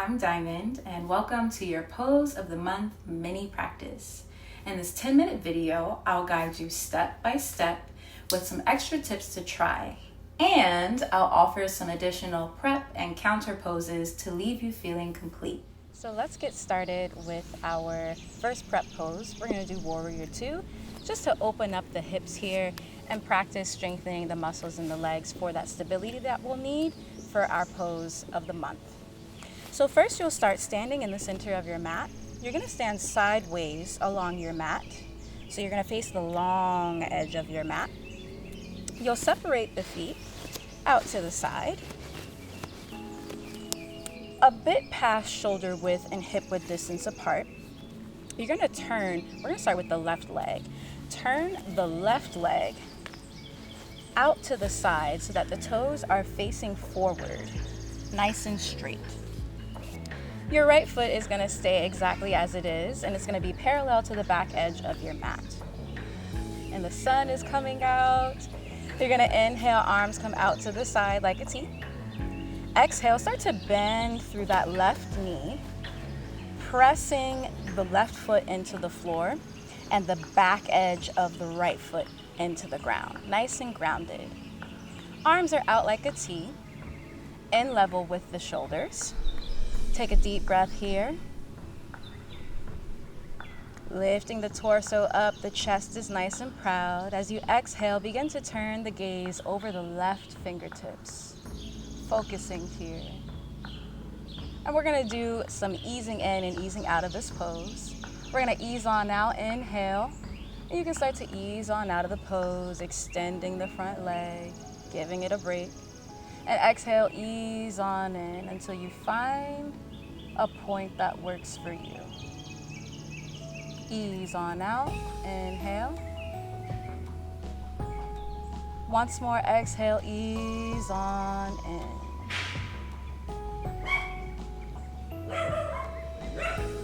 I'm Diamond, and welcome to your Pose of the Month mini practice. In this 10-minute video, I'll guide you step by step with some extra tips to try, and I'll offer some additional prep and counter poses to leave you feeling complete. So let's get started with our first prep pose. We're going to do Warrior 2, just to open up the hips here and practice strengthening the muscles in the legs for that stability that we'll need for our pose of the month. So first you'll start standing in the center of your mat. You're going to stand sideways along your mat. So you're going to face the long edge of your mat. You'll separate the feet out to the side, a bit past shoulder width and hip width distance apart. You're going to turn, we're going to start with the left leg. Turn the left leg out to the side so that the toes are facing forward, nice and straight. Your right foot is going to stay exactly as it is, and it's going to be parallel to the back edge of your mat. And the sun is coming out. You're going to inhale, arms come out to the side like a T. Exhale, start to bend through that left knee, pressing the left foot into the floor and the back edge of the right foot into the ground, nice and grounded. Arms are out like a T, in level with the shoulders. Take a deep breath here. Lifting the torso up, the chest is nice and proud. As you exhale, begin to turn the gaze over the left fingertips, focusing here. And we're gonna do some easing in and easing out of this pose. We're gonna ease on out, inhale. And you can start to ease on out of the pose, extending the front leg, giving it a break. And exhale, ease on in until you find a point that works for you. Ease on out, inhale. Once more, exhale, ease on in.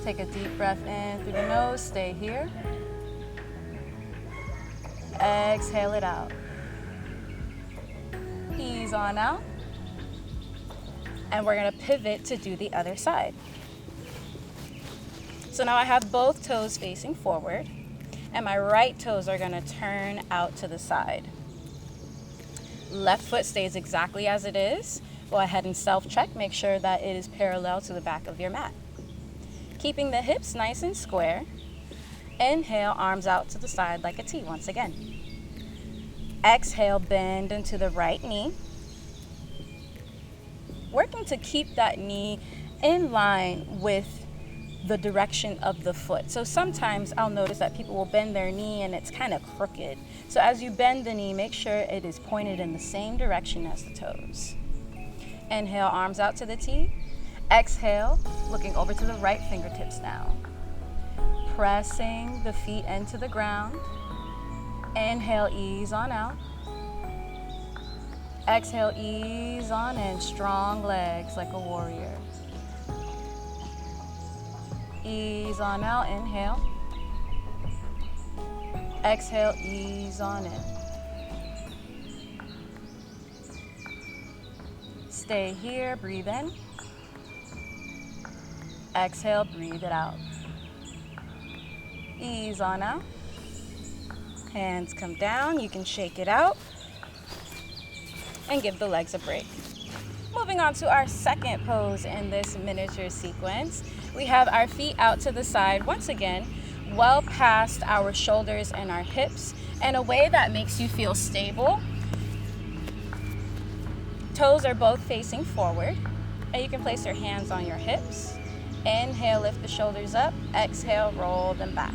Take a deep breath in through the nose, stay here. Exhale it out. Ease on out. And we're gonna pivot to do the other side. So now I have both toes facing forward, and my right toes are gonna turn out to the side. Left foot stays exactly as it is. Go ahead and self-check, make sure that it is parallel to the back of your mat. Keeping the hips nice and square. Inhale, arms out to the side like a T once again. Exhale, bend into the right knee. Working to keep that knee in line with the direction of the foot. So sometimes I'll notice that people will bend their knee and it's kind of crooked. So as you bend the knee, make sure it is pointed in the same direction as the toes. Inhale, arms out to the T. Exhale, looking over to the right fingertips now. Pressing the feet into the ground. Inhale, ease on out. Exhale, ease on in, strong legs like a warrior. Ease on out, inhale. Exhale, ease on in. Stay here, breathe in. Exhale, breathe it out. Ease on out. Hands come down, you can shake it out and give the legs a break. Moving on to our second pose in this miniature sequence. We have our feet out to the side, once again, well past our shoulders and our hips in a way that makes you feel stable. Toes are both facing forward, and you can place your hands on your hips. Inhale, lift the shoulders up. Exhale, roll them back.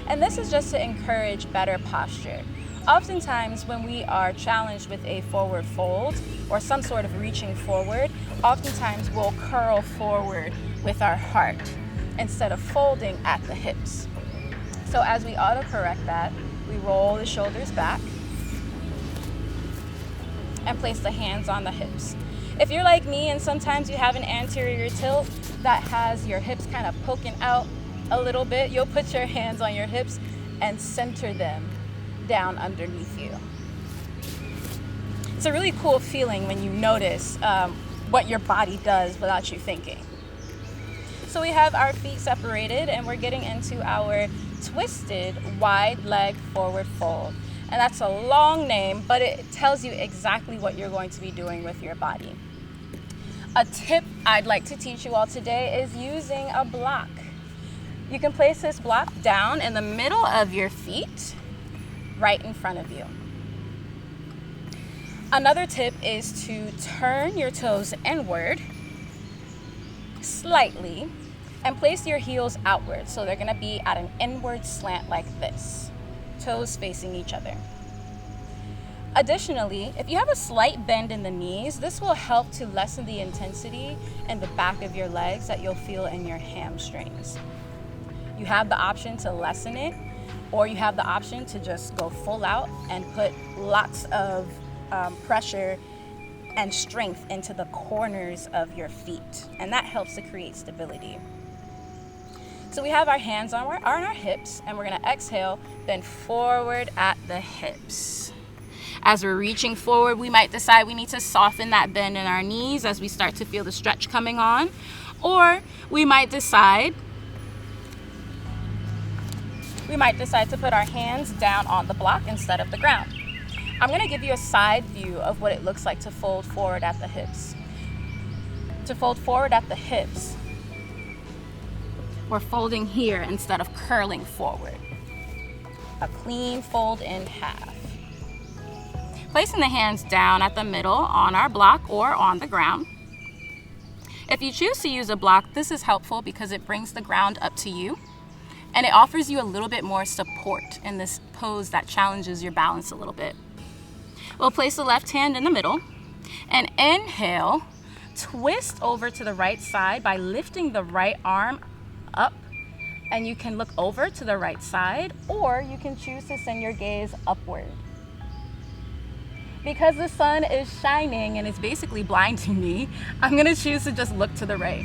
And this is just to encourage better posture. Oftentimes when we are challenged with a forward fold or some sort of reaching forward, oftentimes we'll curl forward with our heart instead of folding at the hips. So as we autocorrect that, we roll the shoulders back and place the hands on the hips. If you're like me and sometimes you have an anterior tilt that has your hips kind of poking out a little bit, you'll put your hands on your hips and center them down underneath you. It's a really cool feeling when you notice what your body does without you thinking. So we have our feet separated and we're getting into our twisted wide leg forward fold. And that's a long name, but it tells you exactly what you're going to be doing with your body. A tip I'd like to teach you all today is using a block. You can place this block down in the middle of your feet, right in front of you. Another tip is to turn your toes inward slightly and place your heels outward. So they're gonna be at an inward slant like this, toes facing each other. Additionally, if you have a slight bend in the knees, this will help to lessen the intensity in the back of your legs that you'll feel in your hamstrings. You have the option to lessen it, or you have the option to just go full out and put lots of pressure and strength into the corners of your feet, and that helps to create stability. So we have our hands on our hips, and we're gonna exhale, bend forward at the hips. As we're reaching forward, we might decide we need to soften that bend in our knees as we start to feel the stretch coming on, or we might decide to put our hands down on the block instead of the ground. I'm gonna give you a side view of what it looks like to fold forward at the hips. To fold forward at the hips, we're folding here instead of curling forward. A clean fold in half. Placing the hands down at the middle on our block or on the ground. If you choose to use a block, this is helpful because it brings the ground up to you and it offers you a little bit more support in this pose that challenges your balance a little bit. We'll place the left hand in the middle and inhale, twist over to the right side by lifting the right arm up, and you can look over to the right side or you can choose to send your gaze upward. Because the sun is shining and it's basically blinding me, I'm gonna choose to just look to the right.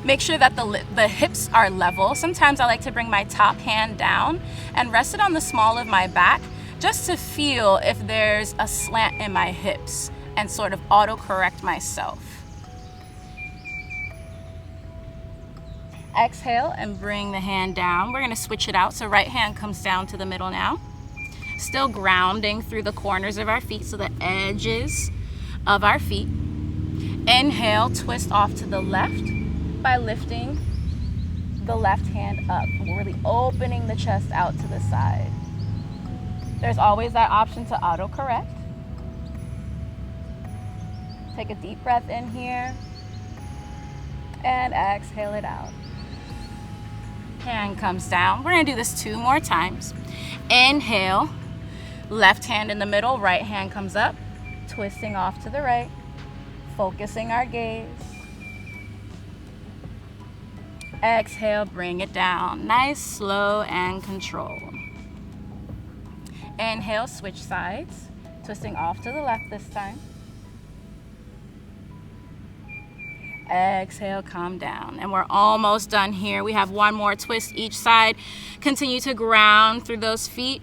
Make sure that the hips are level. Sometimes I like to bring my top hand down and rest it on the small of my back just to feel if there's a slant in my hips and sort of auto-correct myself. Exhale and bring the hand down. We're gonna switch it out, so right hand comes down to the middle now. Still grounding through the corners of our feet, so the edges of our feet. Inhale, twist off to the left by lifting the left hand up. We're really opening the chest out to the side. There's always that option to auto-correct. Take a deep breath in here and exhale it out. Hand comes down. We're gonna do this 2 more times. Inhale. Left hand in the middle, right hand comes up, twisting off to the right, focusing our gaze. Exhale, bring it down. Nice, slow, and control. Inhale, switch sides, twisting off to the left this time. Exhale, calm down. And we're almost done here. We have 1 more twist each side. Continue to ground through those feet.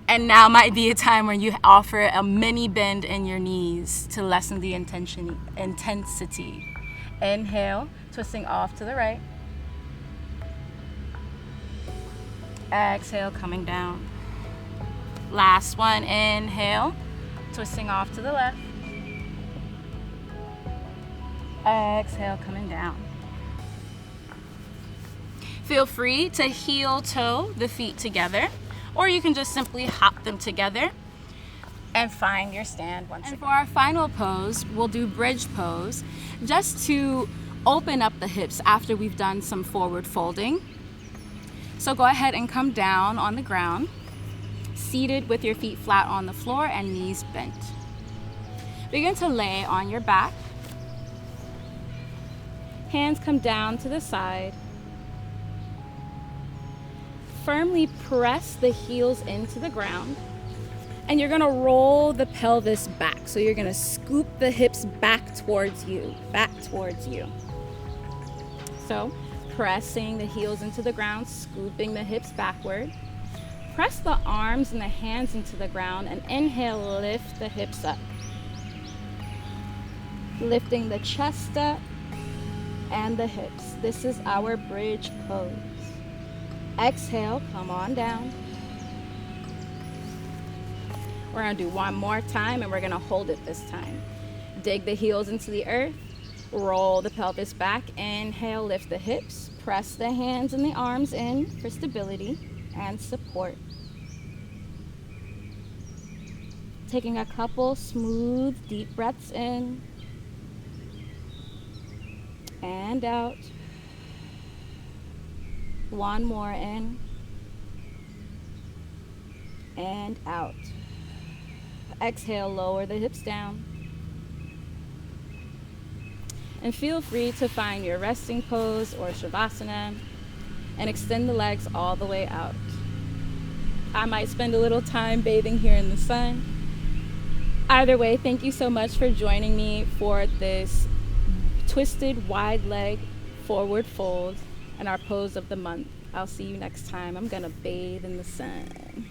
And now might be a time when you offer a mini bend in your knees to lessen the intensity. Inhale, twisting off to the right. Exhale, coming down. Last one, inhale, twisting off to the left. Exhale, coming down. Feel free to heel toe the feet together, or you can just simply hop them together and find your stand once again. And for our final pose, we'll do bridge pose, just to open up the hips after we've done some forward folding. So go ahead and come down on the ground, seated with your feet flat on the floor and knees bent. Begin to lay on your back. Hands come down to the side. Firmly press the heels into the ground, and you're gonna roll the pelvis back. So you're gonna scoop the hips back towards you. So pressing the heels into the ground, scooping the hips backward. Press the arms and the hands into the ground, and inhale, lift the hips up. Lifting the chest up and the hips. This is our bridge pose. Exhale, come on down. We're gonna do one more time and we're gonna hold it this time. Dig the heels into the earth, roll the pelvis back, inhale, lift the hips, press the hands and the arms in for stability and support. Taking a couple smooth, deep breaths in and out. One more in and out. Exhale, lower the hips down. And feel free to find your resting pose or Shavasana and extend the legs all the way out. I might spend a little time bathing here in the sun. Either way, thank you so much for joining me for this twisted wide leg forward fold and our pose of the month. I'll see you next time. I'm gonna bathe in the sun.